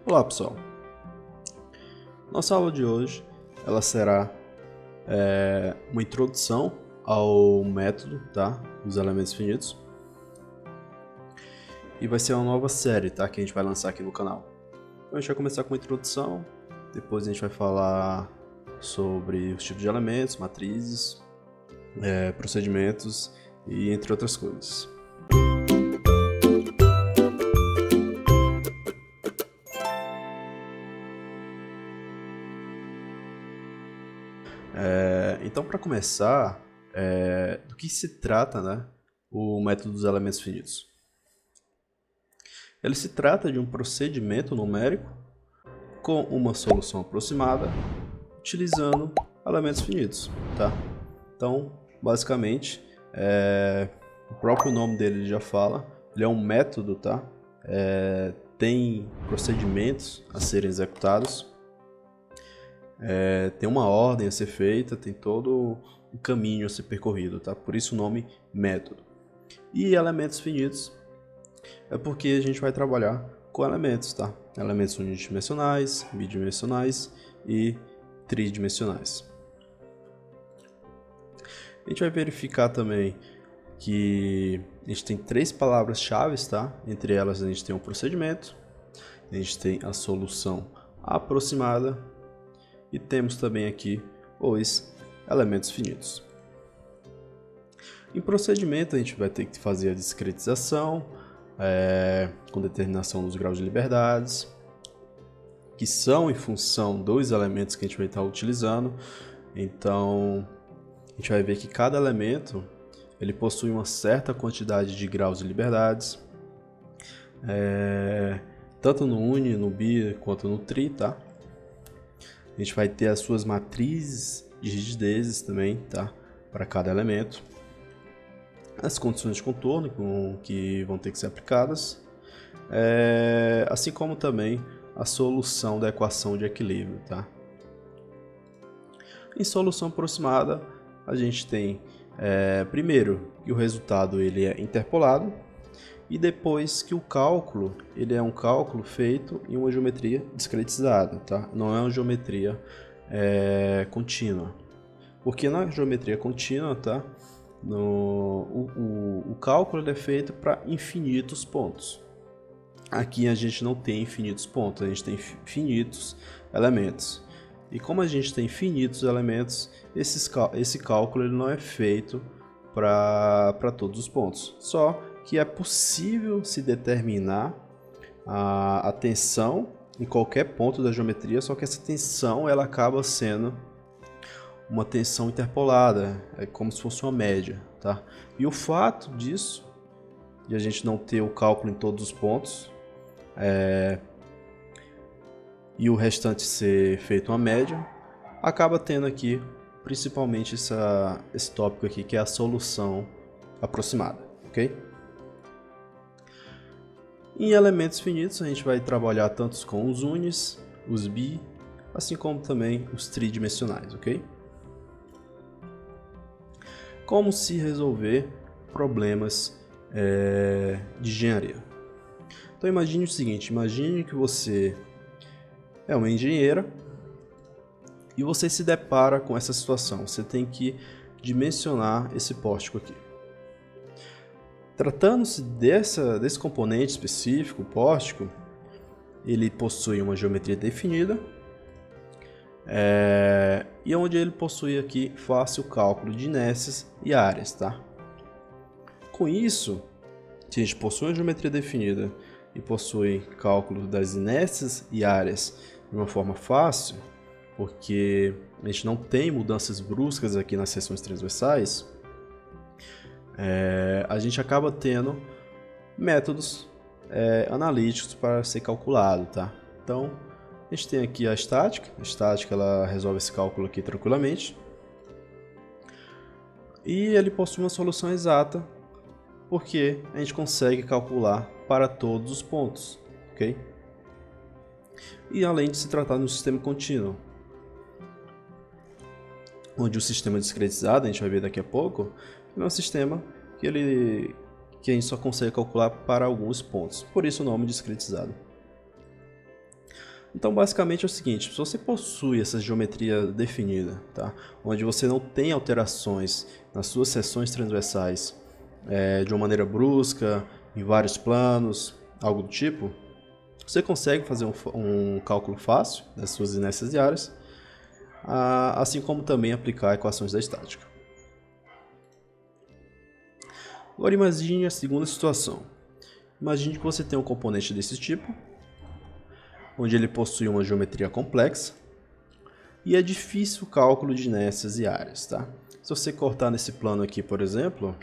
Olá pessoal, nossa aula de hoje ela será uma introdução ao método dos elementos finitos e vai ser uma nova série que a gente vai lançar aqui no canal. Então a gente vai começar com uma introdução, depois a gente vai falar sobre os tipos de elementos, matrizes, procedimentos e entre outras coisas. Então, para começar, do que se trata o método dos elementos finitos? Ele se trata de um procedimento numérico com uma solução aproximada utilizando elementos finitos. Então, basicamente, o próprio nome dele já fala, ele é um método, tem procedimentos a serem executados. Tem uma ordem a ser feita, tem todo um caminho a ser percorrido, por isso o nome método. E elementos finitos é porque a gente vai trabalhar com elementos, elementos unidimensionais, bidimensionais e tridimensionais. A gente vai verificar também que a gente tem três palavras-chave, entre elas a gente tem o procedimento, a gente tem a solução aproximada, e temos também aqui os elementos finitos. Em procedimento, a gente vai ter que fazer a discretização, com determinação dos graus de liberdades, que são em função dos elementos que a gente vai estar utilizando. Então, a gente vai ver que cada elemento ele possui uma certa quantidade de graus de liberdades, tanto no uni, no bi, quanto no tri, A gente vai ter as suas matrizes de rigidezes também, para cada elemento. As condições de contorno que vão ter que ser aplicadas, assim como também a solução da equação de equilíbrio, Em solução aproximada, a gente tem primeiro que o resultado ele é interpolado, e depois que o cálculo ele é um cálculo feito em uma geometria discretizada, Não é uma geometria contínua, porque na geometria contínua, o cálculo ele é feito para infinitos pontos. Aqui a gente não tem infinitos pontos, a gente tem infinitos elementos. E como a gente tem infinitos elementos, esse cálculo ele não é feito para todos os pontos. Só que é possível se determinar a tensão em qualquer ponto da geometria, só que essa tensão ela acaba sendo uma tensão interpolada, é como se fosse uma média, E o fato disso, de a gente não ter o cálculo em todos os pontos, e o restante ser feito uma média, acaba tendo aqui principalmente esse tópico aqui, que é a solução aproximada, ok? Em elementos finitos, a gente vai trabalhar tanto com os unis, os bi, assim como também os tridimensionais, ok? Como se resolver problemas de engenharia? Então imagine o seguinte, imagine que você é uma engenheira e você se depara com essa situação, você tem que dimensionar esse pórtico aqui. Tratando-se desse componente específico, o pórtico, ele possui uma geometria definida, e onde ele possui aqui fácil cálculo de inércias e áreas, Com isso, se a gente possui uma geometria definida e possui cálculo das inércias e áreas de uma forma fácil, porque a gente não tem mudanças bruscas aqui nas seções transversais, a gente acaba tendo métodos analíticos para ser calculado, Então, a gente tem aqui a estática ela resolve esse cálculo aqui tranquilamente, e ele possui uma solução exata, porque a gente consegue calcular para todos os pontos, ok? E além de se tratar de um sistema contínuo, onde o sistema discretizado, a gente vai ver daqui a pouco, é um sistema que a gente só consegue calcular para alguns pontos, por isso o nome discretizado. Então, basicamente é o seguinte, se você possui essa geometria definida, tá? Onde você não tem alterações nas suas seções transversais de uma maneira brusca, em vários planos, algo do tipo, você consegue fazer um cálculo fácil das suas inércias diárias, assim como também aplicar equações da estática. Agora imagine a segunda situação. Imagine que você tem um componente desse tipo, onde ele possui uma geometria complexa, e é difícil o cálculo de inércias e áreas, tá? Se você cortar nesse plano aqui, por exemplo,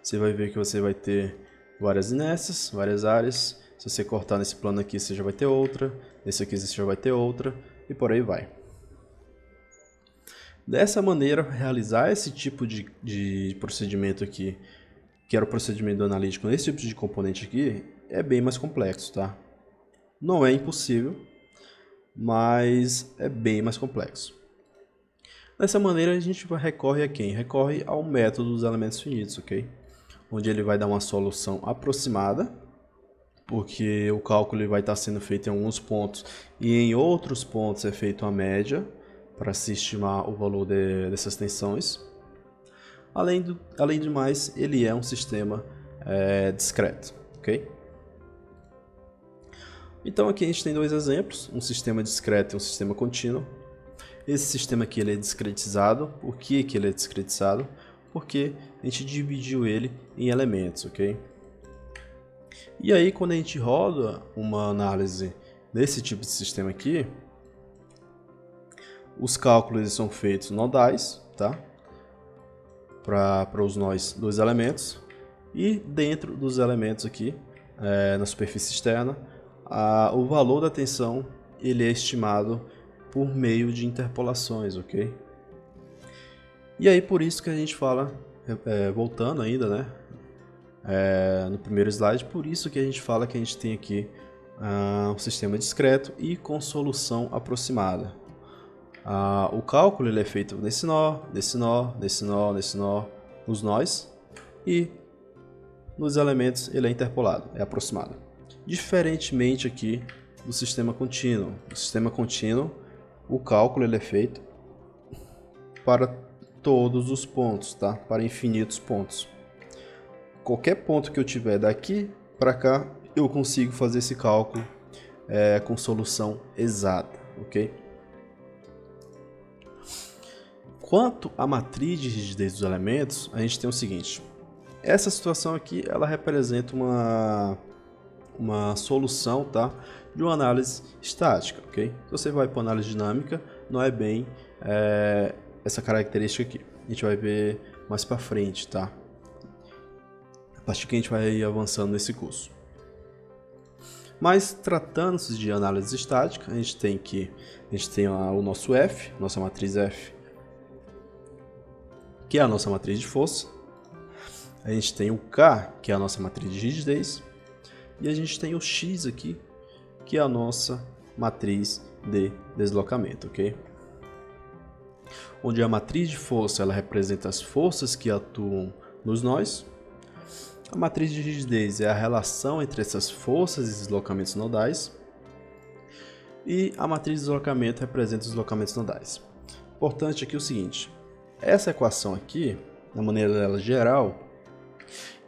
você vai ver que você vai ter várias inércias, várias áreas. Se você cortar nesse plano aqui, você já vai ter outra, nesse aqui você já vai ter outra, e por aí vai. Dessa maneira, realizar esse tipo de procedimento aqui, que era o procedimento analítico nesse tipo de componente aqui, é bem mais complexo, tá? Não é impossível, mas é bem mais complexo. Dessa maneira, a gente recorre a quem? Recorre ao método dos elementos finitos, ok? Onde ele vai dar uma solução aproximada, porque o cálculo vai estar sendo feito em alguns pontos e em outros pontos é feito a média para se estimar o valor dessas tensões. Além de mais, ele é um sistema discreto, ok? Então aqui a gente tem dois exemplos, um sistema discreto e um sistema contínuo. Esse sistema aqui ele é discretizado. Por que ele é discretizado? Porque a gente dividiu ele em elementos, ok? E aí quando a gente roda uma análise desse tipo de sistema aqui, os cálculos são feitos nodais, tá? Para os nós dos elementos, e dentro dos elementos aqui, na superfície externa, o valor da tensão ele é estimado por meio de interpolações, ok? E aí por isso que a gente fala, voltando ainda, né? No primeiro slide, por isso que a gente fala que a gente tem aqui um sistema discreto e com solução aproximada. O cálculo ele é feito nesse nó, nesse nó, nesse nó, nesse nó, nos nós, e nos elementos ele é interpolado, é aproximado. Diferentemente aqui do sistema contínuo. No sistema contínuo, o cálculo ele é feito para todos os pontos, tá? Para infinitos pontos. Qualquer ponto que eu tiver daqui para cá, eu consigo fazer esse cálculo com solução exata, ok? Quanto à matriz de rigidez dos elementos, a gente tem o seguinte. Essa situação aqui, ela representa uma solução, tá, de uma análise estática, ok? Se você vai para análise dinâmica, não é bem essa característica aqui. A gente vai ver mais para frente, tá? A partir que a gente vai avançando nesse curso. Mas tratando-se de análise estática, a gente tem o nosso F, nossa matriz F, que é a nossa matriz de força. A gente tem o K, que é a nossa matriz de rigidez. E a gente tem o X aqui, que é a nossa matriz de deslocamento, ok? Onde a matriz de força ela representa as forças que atuam nos nós. A matriz de rigidez é a relação entre essas forças e deslocamentos nodais. E a matriz de deslocamento representa os deslocamentos nodais. Importante aqui o seguinte, essa equação aqui, na maneira dela geral,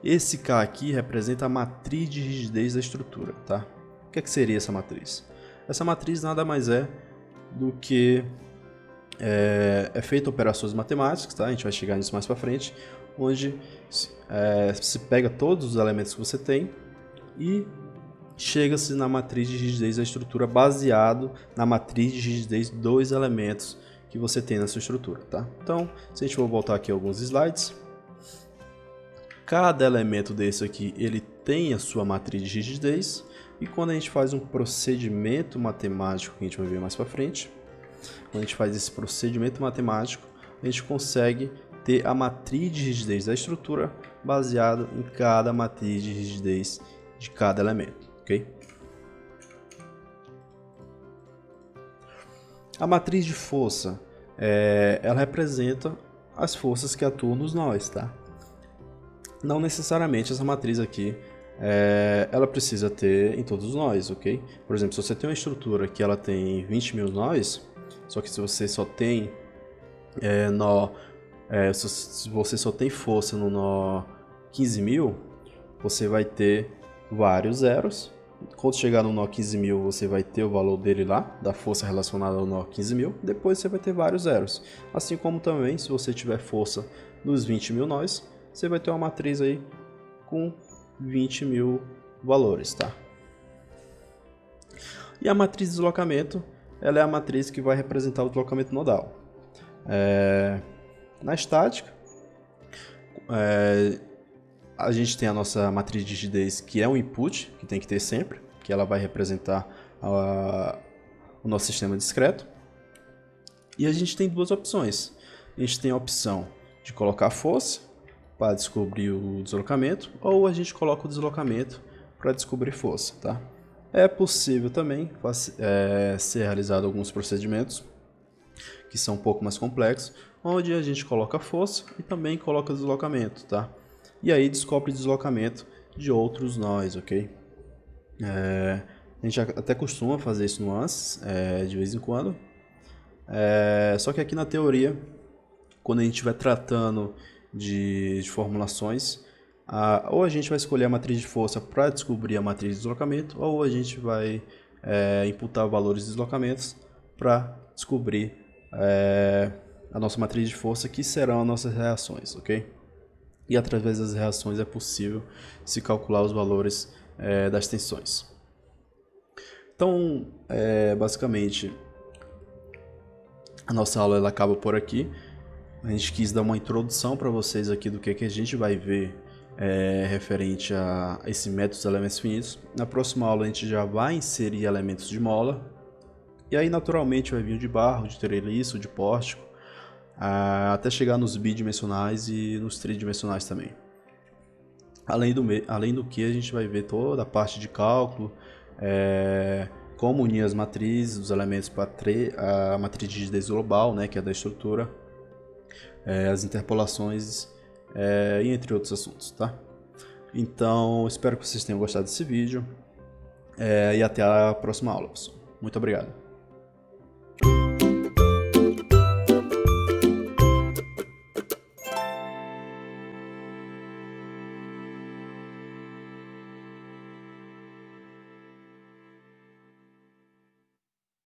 esse K aqui representa a matriz de rigidez da estrutura, tá? O que seria essa matriz? Essa matriz nada mais é do que é feita operações matemáticas, tá? A gente vai chegar nisso mais para frente, onde se pega todos os elementos que você tem e chega-se na matriz de rigidez da estrutura baseado na matriz de rigidez dos elementos que você tem na sua estrutura, tá? Então, se a gente for voltar aqui alguns slides, cada elemento desse aqui, ele tem a sua matriz de rigidez, e quando a gente faz um procedimento matemático, que a gente vai ver mais para frente, quando a gente faz esse procedimento matemático, a gente consegue ter a matriz de rigidez da estrutura baseado em cada matriz de rigidez de cada elemento, ok? A matriz de força, ela representa as forças que atuam nos nós, tá? Não necessariamente essa matriz aqui ela precisa ter em todos os nós, ok? Por exemplo, se você tem uma estrutura que ela tem 20.000 nós, só que se você só tem nó, se você só tem força no nó 15.000, você vai ter vários zeros. Quando chegar no nó 15.000, você vai ter o valor dele lá, da força relacionada ao nó 15.000. Depois você vai ter vários zeros. Assim como também, se você tiver força nos 20.000 nós, você vai ter uma matriz aí com 20.000 valores, tá? E a matriz de deslocamento, ela é a matriz que vai representar o deslocamento nodal. Na estática, a gente tem a nossa matriz de rigidez, que é um input, que tem que ter sempre, que ela vai representar o nosso sistema discreto. E a gente tem duas opções. A gente tem a opção de colocar força para descobrir o deslocamento, ou a gente coloca o deslocamento para descobrir força, tá? É possível também ser realizado alguns procedimentos que são um pouco mais complexos, onde a gente coloca força e também coloca deslocamento, tá? E aí descobre o deslocamento de outros nós, ok? A gente até costuma fazer isso no ANSYS, de vez em quando. Só que aqui na teoria, quando a gente estiver tratando de formulações, ou a gente vai escolher a matriz de força para descobrir a matriz de deslocamento, ou a gente vai imputar valores de deslocamentos para descobrir a nossa matriz de força, que serão as nossas reações, ok? E através das reações é possível se calcular os valores das tensões. Então, basicamente, a nossa aula ela acaba por aqui. A gente quis dar uma introdução para vocês aqui do que a gente vai ver referente a esse método dos elementos finitos. Na próxima aula a gente já vai inserir elementos de mola. E aí naturalmente vai vir o de barro, de treliço, de pórtico, até chegar nos bidimensionais e nos tridimensionais também. Além do que a gente vai ver toda a parte de cálculo, como unir as matrizes, os elementos para a matriz de rigidez global, né, que é da estrutura, as interpolações e entre outros assuntos, tá? Então, espero que vocês tenham gostado desse vídeo e até a próxima aula, pessoal. Muito obrigado.